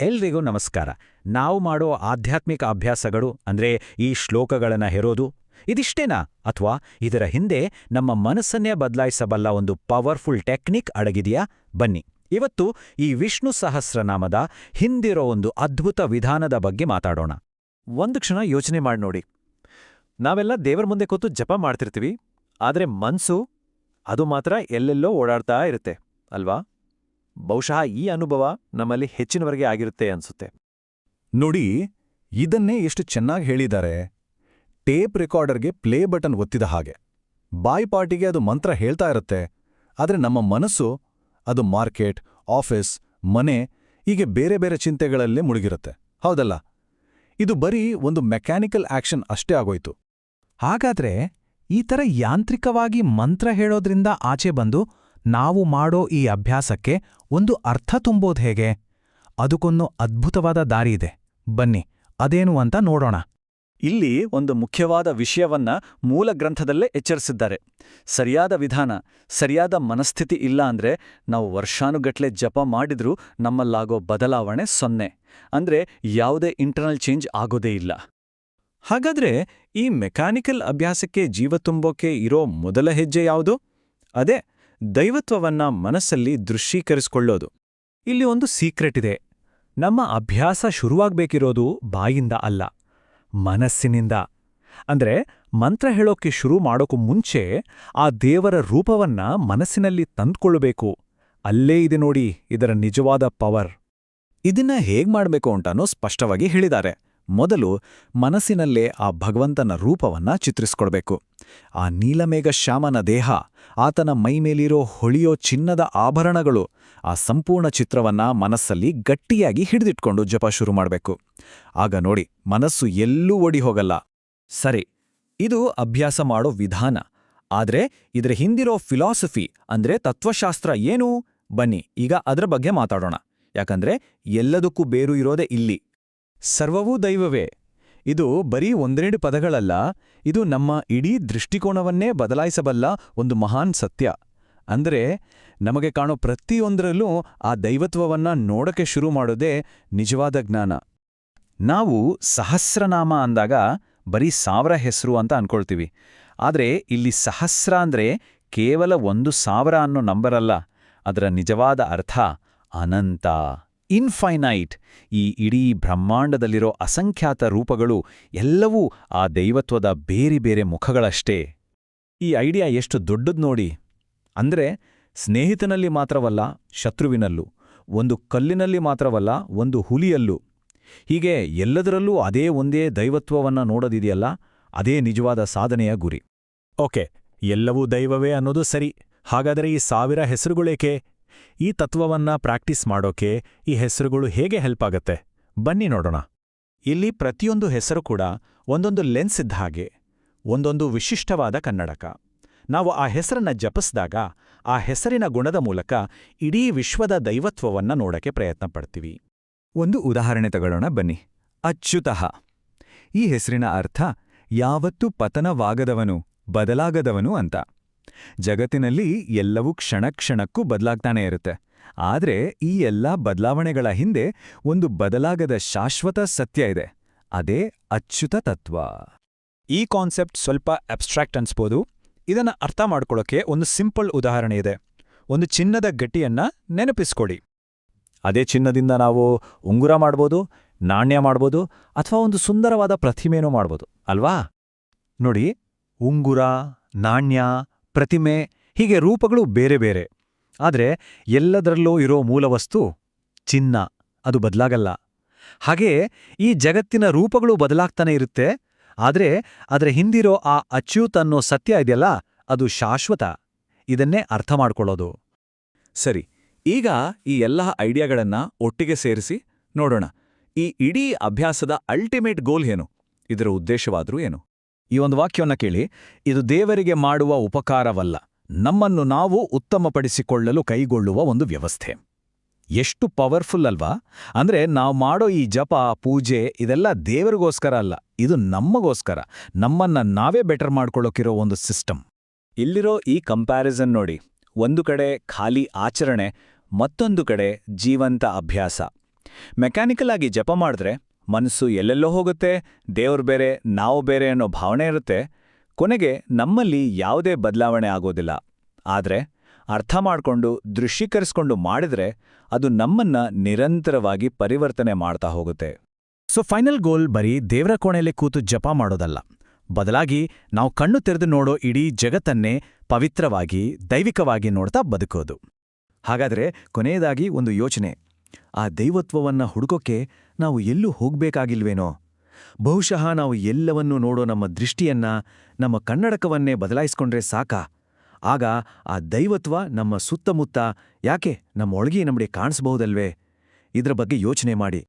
ಎಲ್ರಿಗೂ ನಮಸ್ಕಾರ. ನಾವು ಮಾಡೋ ಆಧ್ಯಾತ್ಮಿಕ ಅಭ್ಯಾಸಗಳು ಅಂದ್ರೆ ಈ ಶ್ಲೋಕಗಳನ್ನು ಹೆರೋದು ಇದಿಷ್ಟೇನಾ, ಅಥವಾ ಇದರ ಹಿಂದೆ ನಮ್ಮ ಮನಸ್ಸನ್ನೇ ಬದಲಾಯಿಸಬಲ್ಲ ಒಂದು ಪವರ್ಫುಲ್ ಟೆಕ್ನಿಕ್ ಅಡಗಿದೆಯಾ? ಬನ್ನಿ, ಇವತ್ತು ಈ ವಿಷ್ಣು ಸಹಸ್ರನಾಮದ ಹಿಂದಿರೋ ಒಂದು ಅದ್ಭುತ ವಿಧಾನದ ಬಗ್ಗೆ ಮಾತಾಡೋಣ. ಒಂದು ಕ್ಷಣ ಯೋಚನೆ ಮಾಡಿ ನೋಡಿ. ನಾವೆಲ್ಲ ದೇವರ ಮುಂದೆ ಕೂತು ಜಪ ಮಾಡ್ತಿರ್ತೀವಿ, ಆದರೆ ಮನ್ಸು ಅದು ಮಾತ್ರ ಎಲ್ಲೆಲ್ಲೋ ಓಡಾಡ್ತಾ ಇರುತ್ತೆ ಅಲ್ವಾ? ಬಹುಶಃ ಈ ಅನುಭವ ನಮ್ಮಲ್ಲಿ ಹೆಚ್ಚಿನವರೆಗೆ ಆಗಿರುತ್ತೆ ಅನ್ಸುತ್ತೆ. ನೋಡಿ, ಇದನ್ನೇ ಎಷ್ಟು ಚೆನ್ನಾಗಿ ಹೇಳಿದ್ದಾರೆ. ಟೇಪ್ ರೆಕಾರ್ಡರ್ಗೆ ಪ್ಲೇ ಬಟನ್ ಒತ್ತಿದ ಹಾಗೆ. ಬಾಯ್ಪಾಟಿಗೆ ಅದು ಮಂತ್ರ ಹೇಳ್ತಾ ಇರುತ್ತೆ, ಆದರೆ ನಮ್ಮ ಮನಸ್ಸು ಅದು ಮಾರ್ಕೆಟ್, ಆಫೀಸ್, ಮನೆ ಹೀಗೆ ಬೇರೆ ಬೇರೆ ಚಿಂತೆಗಳಲ್ಲೇ ಮುಳುಗಿರುತ್ತೆ. ಹೌದಲ್ಲ? ಇದು ಬರೀ ಒಂದು ಮೆಕ್ಯಾನಿಕಲ್ ಆಕ್ಷನ್ ಅಷ್ಟೇ ಆಗೋಯ್ತು. ಹಾಗಾದ್ರೆ ಈ ಥರ ಯಾಂತ್ರಿಕವಾಗಿ ಮಂತ್ರ ಹೇಳೋದ್ರಿಂದ ಆಚೆ ಬಂದು ನಾವು ಮಾಡೋ ಈ ಅಭ್ಯಾಸಕ್ಕೆ ಒಂದು ಅರ್ಥ ತುಂಬೋದು ಹೇಗೆ? ಅದಕ್ಕೊಂದು ಅದ್ಭುತವಾದ ದಾರಿ ಇದೆ. ಬನ್ನಿ, ಅದೇನು ಅಂತ ನೋಡೋಣ. ಇಲ್ಲಿ ಒಂದು ಮುಖ್ಯವಾದ ವಿಷಯವನ್ನ ಮೂಲ ಗ್ರಂಥದಲ್ಲೇ ಎಚ್ಚರಿಸಿದ್ದಾರೆ. ಸರಿಯಾದ ವಿಧಾನ, ಸರಿಯಾದ ಮನಸ್ಥಿತಿ ಇಲ್ಲ ಅಂದ್ರೆ ನಾವು ವರ್ಷಾನುಗಟ್ಲೆ ಜಪ ಮಾಡಿದ್ರೂ ನಮ್ಮಲ್ಲಾಗೋ ಬದಲಾವಣೆ 0. ಅಂದ್ರೆ ಯಾವುದೇ ಇಂಟರ್ನಲ್ ಚೇಂಜ್ ಆಗೋದೇ ಇಲ್ಲ. ಹಾಗಾದ್ರೆ ಈ ಮೆಕ್ಯಾನಿಕಲ್ ಅಭ್ಯಾಸಕ್ಕೆ ಜೀವ ತುಂಬೋಕೆ ಇರೋ ಮೊದಲ ಹೆಜ್ಜೆ ಯಾವುದು? ಅದೇ ದೈವತ್ವವನ್ನ ಮನಸ್ಸಲ್ಲಿ ದೃಶ್ಯೀಕರಿಸಿಕೊಳ್ಳೋದು. ಇಲ್ಲಿ ಒಂದು ಸೀಕ್ರೆಟ್ ಇದೆ. ನಮ್ಮ ಅಭ್ಯಾಸ ಶುರುವಾಗ್ಬೇಕಿರೋದು ಬಾಯಿಂದ ಅಲ್ಲ, ಮನಸ್ಸಿನಿಂದ. ಅಂದ್ರೆ ಮಂತ್ರ ಹೇಳೋಕೆ ಶುರು ಮಾಡೋಕು ಮುಂಚೆ ಆ ದೇವರ ರೂಪವನ್ನ ಮನಸ್ಸಿನಲ್ಲಿ ತಂದ್ಕೊಳ್ಬೇಕು. ಅಲ್ಲೇ ಇದೆ ನೋಡಿ ಇದರ ನಿಜವಾದ ಪವರ್. ಇದನ್ನ ಹೇಗ್ ಮಾಡ್ಬೇಕು ಅಂತಾನೂ ಸ್ಪಷ್ಟವಾಗಿ ಹೇಳಿದ್ದಾರೆ. ಮೊದಲು ಮನಸ್ಸಿನಲ್ಲೇ ಆ ಭಗವಂತನ ರೂಪವನ್ನ ಚಿತ್ರಿಸ್ಕೊಳ್ಬೇಕು. ಆ ನೀಲಮೇಘ ಶ್ಯಾಮನ ದೇಹ, ಆತನ ಮೈಮೇಲಿರೋ ಹೊಳೆಯೋ ಚಿನ್ನದ ಆಭರಣಗಳು, ಆ ಸಂಪೂರ್ಣ ಚಿತ್ರವನ್ನ ಮನಸ್ಸಲ್ಲಿ ಗಟ್ಟಿಯಾಗಿ ಹಿಡಿದಿಟ್ಕೊಂಡು ಜಪ ಶುರು ಮಾಡಬೇಕು. ಆಗ ನೋಡಿ, ಮನಸ್ಸು ಎಲ್ಲೂ ಓಡಿ ಹೋಗಲ್ಲ. ಸರಿ, ಇದು ಅಭ್ಯಾಸ ಮಾಡೋ ವಿಧಾನ. ಆದ್ರೆ ಇದರ ಹಿಂದಿರೋ ಫಿಲಾಸಫಿ ಅಂದ್ರೆ ತತ್ವಶಾಸ್ತ್ರ ಏನು? ಬನ್ನಿ ಈಗ ಅದರ ಬಗ್ಗೆ ಮಾತಾಡೋಣ. ಯಾಕಂದ್ರೆ ಎಲ್ಲದಕ್ಕೂ ಬೇರು ಇರೋದೇ ಇಲ್ಲಿ. ಸರ್ವವೂ ದೈವವೇ. ಇದು ಬರೀ ಒಂದೆರಡು ಪದಗಳಲ್ಲ, ಇದು ನಮ್ಮ ಇಡೀ ದೃಷ್ಟಿಕೋನವನ್ನೇ ಬದಲಾಯಿಸಬಲ್ಲ ಒಂದು ಮಹಾನ್ ಸತ್ಯ. ಅಂದರೆ ನಮಗೆ ಕಾಣೋ ಪ್ರತಿಯೊಂದರಲ್ಲೂ ಆ ದೈವತ್ವವನ್ನ ನೋಡಕ್ಕೆ ಶುರು ಮಾಡೋದೇ ನಿಜವಾದ ಜ್ಞಾನ. ನಾವು ಸಹಸ್ರನಾಮ ಅಂದಾಗ ಬರೀ 1000 ಹೆಸರು ಅಂತ ಅನ್ಕೊಳ್ತೀವಿ. ಆದ್ರೆ ಇಲ್ಲಿ ಸಹಸ್ರ ಅಂದ್ರೆ ಕೇವಲ 1000 ಅನ್ನೋ ನಂಬರಲ್ಲ. ಅದರ ನಿಜವಾದ ಅರ್ಥ ಅನಂತ, ಇನ್ಫೈನೈಟ್. ಈ ಇಡೀ ಬ್ರಹ್ಮಾಂಡದಲ್ಲಿರೋ ಅಸಂಖ್ಯಾತ ರೂಪಗಳು ಎಲ್ಲವೂ ಆ ದೈವತ್ವದ ಬೇರೆ ಬೇರೆ ಮುಖಗಳಷ್ಟೇ. ಈ ಐಡಿಯಾ ಎಷ್ಟು ದೊಡ್ಡದ್ ನೋಡಿ. ಅಂದ್ರೆ ಸ್ನೇಹಿತನಲ್ಲಿ ಮಾತ್ರವಲ್ಲ, ಶತ್ರುವಿನಲ್ಲೂ, ಒಂದು ಕಲ್ಲಿನಲ್ಲಿ ಮಾತ್ರವಲ್ಲ, ಒಂದು ಹುಲಿಯಲ್ಲೂ, ಹೀಗೆ ಎಲ್ಲದರಲ್ಲೂ ಅದೇ ಒಂದೇ ದೈವತ್ವವನ್ನ ನೋಡೋದಿದೆಯಲ್ಲ, ಅದೇ ನಿಜವಾದ ಸಾಧನೆಯ ಗುರಿ. ಓಕೆ, ಎಲ್ಲವೂ ದೈವವೇ ಅನ್ನೋದು ಸರಿ. ಹಾಗಾದರೆ ಈ 1000 ಹೆಸರುಗಳೇಕೆ? ಈ ತತ್ವವನ್ನ ಪ್ರಾಕ್ಟೀಸ್ ಮಾಡೋಕೆ ಈ ಹೆಸರುಗಳು ಹೇಗೆ ಹೆಲ್ಪ್ ಆಗತ್ತೆ? ಬನ್ನಿ ನೋಡೋಣ. ಇಲ್ಲಿ ಪ್ರತಿಯೊಂದು ಹೆಸರು ಕೂಡ ಒಂದೊಂದು ಲೆನ್ಸ್ ಇದ್ದ ಹಾಗೆ, ಒಂದೊಂದು ವಿಶಿಷ್ಟವಾದ ಕನ್ನಡಕ. ನಾವು ಆ ಹೆಸರನ್ನ ಜಪಿಸಿದಾಗ ಆ ಹೆಸರಿನ ಗುಣದ ಮೂಲಕ ಇಡೀ ವಿಶ್ವದ ದೈವತ್ವವನ್ನ ನೋಡಕ್ಕೆ ಪ್ರಯತ್ನ ಪಡ್ತೀವಿ. ಒಂದು ಉದಾಹರಣೆ ತಗೊಳ್ಳೋಣ ಬನ್ನಿ. ಅಚ್ಯುತಃ. ಈ ಹೆಸರಿನ ಅರ್ಥ ಯಾವತ್ತೂ ಪತನವಾಗದವನು, ಬದಲಾಗದವನು ಅಂತ. ಜಗತ್ತಿನಲ್ಲಿ ಎಲ್ಲವೂ ಕ್ಷಣಕ್ಕೂ ಬದಲಾಗ್ತಾನೆ ಇರುತ್ತೆ. ಆದ್ರೆ ಈ ಎಲ್ಲ ಬದಲಾವಣೆಗಳ ಹಿಂದೆ ಒಂದು ಬದಲಾಗದ ಶಾಶ್ವತ ಸತ್ಯ ಇದೆ. ಅದೇ ಅಚ್ಯುತ ತತ್ವ. ಈ ಕಾನ್ಸೆಪ್ಟ್ ಸ್ವಲ್ಪ ಅಬ್ಸ್ಟ್ರಾಕ್ಟ್ ಅನ್ಸ್ಬೋದು. ಇದನ್ನ ಅರ್ಥ ಮಾಡ್ಕೊಳ್ಳೋಕೆ ಒಂದು ಸಿಂಪಲ್ ಉದಾಹರಣೆ ಇದೆ. ಒಂದು ಚಿನ್ನದ ಗಟ್ಟಿಯನ್ನ ನೆನಪಿಸ್ಕೊಡಿ. ಅದೇ ಚಿನ್ನದಿಂದ ನಾವು ಉಂಗುರ ಮಾಡ್ಬೋದು, ನಾಣ್ಯ ಮಾಡ್ಬೋದು, ಅಥವಾ ಒಂದು ಸುಂದರವಾದ ಪ್ರತಿಮೆನೂ ಮಾಡ್ಬೋದು ಅಲ್ವಾ? ನೋಡಿ, ಉಂಗುರ, ನಾಣ್ಯ, ಪ್ರತಿಮೆ ಹೀಗೆ ರೂಪಗಳು ಬೇರೆ ಬೇರೆ. ಆದ್ರೆ ಎಲ್ಲದರಲ್ಲೂ ಇರೋ ಮೂಲವಸ್ತು ಚಿನ್ನ. ಅದು ಬದಲಾಗಲ್ಲ. ಹಾಗೇ ಈ ಜಗತ್ತಿನ ರೂಪಗಳು ಬದಲಾಗ್ತಾನೆ ಇರುತ್ತೆ. ಆದ್ರೆ ಅದರ ಹಿಂದಿರೋ ಆ ಅಚ್ಯುತ್ ಅನ್ನೋ ಸತ್ಯ ಇದೆಯಲ್ಲ, ಅದು ಶಾಶ್ವತ. ಇದನ್ನೇ ಅರ್ಥ ಮಾಡ್ಕೊಳ್ಳೋದು. ಸರಿ, ಈಗ ಈ ಎಲ್ಲ ಐಡಿಯಾಗಳನ್ನ ಒಟ್ಟಿಗೆ ಸೇರಿಸಿ ನೋಡೋಣ. ಈ ಇಡೀ ಅಭ್ಯಾಸದ ಅಲ್ಟಿಮೇಟ್ ಗೋಲ್ ಏನು? ಇದರ ಉದ್ದೇಶವಾದ್ರೂ ಏನು? ಈ ಒಂದು ವಾಕ್ಯವನ್ನ ಕೇಳಿ. ಇದು ದೇವರಿಗೆ ಮಾಡುವ ಉಪಕಾರವಲ್ಲ, ನಮ್ಮನ್ನು ನಾವು ಉತ್ತಮಪಡಿಸಿಕೊಳ್ಳಲು ಕೈಗೊಳ್ಳುವ ಒಂದು ವ್ಯವಸ್ಥೆ. ಎಷ್ಟು ಪವರ್ಫುಲ್ ಅಲ್ವಾ? ಅಂದ್ರೆ ನಾವು ಮಾಡೋ ಈ ಜಪ, ಪೂಜೆ ಇದೆಲ್ಲ ದೇವರಿಗೋಸ್ಕರ ಅಲ್ಲ, ಇದು ನಮಗೋಸ್ಕರ, ನಮ್ಮನ್ನ ನಾವೇ ಬೆಟರ್ ಮಾಡ್ಕೊಳ್ಳೋಕಿರೋ ಒಂದು ಸಿಸ್ಟಮ್. ಇಲ್ಲಿರೋ ಈ ಕಂಪ್ಯಾರಿಸನ್ ನೋಡಿ. ಒಂದು ಕಡೆ ಖಾಲಿ ಆಚರಣೆ, ಮತ್ತೊಂದು ಕಡೆ ಜೀವಂತ ಅಭ್ಯಾಸ. ಮೆಕ್ಯಾನಿಕಲ್ ಆಗಿ ಜಪ ಮಾಡಿದ್ರೆ ಮನಸ್ಸು ಎಲ್ಲೆಲ್ಲೋ ಹೋಗುತ್ತೆ, ದೇವ್ರು ಬೇರೆ ನಾವು ಬೇರೆ ಅನ್ನೋ ಭಾವನೆ ಇರುತ್ತೆ. ಕೊನೆಗೆ ನಮ್ಮಲ್ಲಿ ಯಾವುದೇ ಬದಲಾವಣೆ ಆಗೋದಿಲ್ಲ. ಆದ್ರೆ ಅರ್ಥ ಮಾಡ್ಕೊಂಡು ದೃಶ್ಯೀಕರಿಸ್ಕೊಂಡು ಮಾಡಿದ್ರೆ ಅದು ನಮ್ಮನ್ನ ನಿರಂತರವಾಗಿ ಪರಿವರ್ತನೆ ಮಾಡ್ತಾ ಹೋಗುತ್ತೆ. ಸೊ ಫೈನಲ್ ಗೋಲ್ ಬರೀ ದೇವ್ರ ಕೋಣೆಯಲ್ಲಿ ಕೂತು ಜಪ ಮಾಡೋದಲ್ಲ, ಬದಲಾಗಿ ನಾವು ಕಣ್ಣು ತೆರೆದು ನೋಡೋ ಇಡೀ ಜಗತ್ತನ್ನೇ ಪವಿತ್ರವಾಗಿ ದೈವಿಕವಾಗಿ ನೋಡ್ತಾ ಬದುಕೋದು. ಹಾಗಾದ್ರೆ ಕೊನೆಯದಾಗಿ ಒಂದು ಯೋಚನೆ. ಆ ದೈವತ್ವವನ್ನ ಹುಡುಕೋಕೆ ನಾವು ಎಲ್ಲೂ ಹೋಗ್ಬೇಕಾಗಿಲ್ವೇನೋ? ಬಹುಶಃ ನಾವು ಎಲ್ಲವನ್ನೂ ನೋಡೋ ನಮ್ಮ ದೃಷ್ಟಿಯನ್ನ, ನಮ್ಮ ಕನ್ನಡಕವನ್ನೇ ಬದಲಾಯಿಸ್ಕೊಂಡ್ರೆ ಸಾಕಾ? ಆಗ ಆ ದೈವತ್ವ ನಮ್ಮ ಸುತ್ತಮುತ್ತ, ಯಾಕೆ ನಮ್ಮ ಒಳಗೆ ನಮಗೆ ಕಾಣಿಸಬಹುದಲ್ವೇ? ಇದ್ರ ಬಗ್ಗೆ ಯೋಚನೆ ಮಾಡಿ.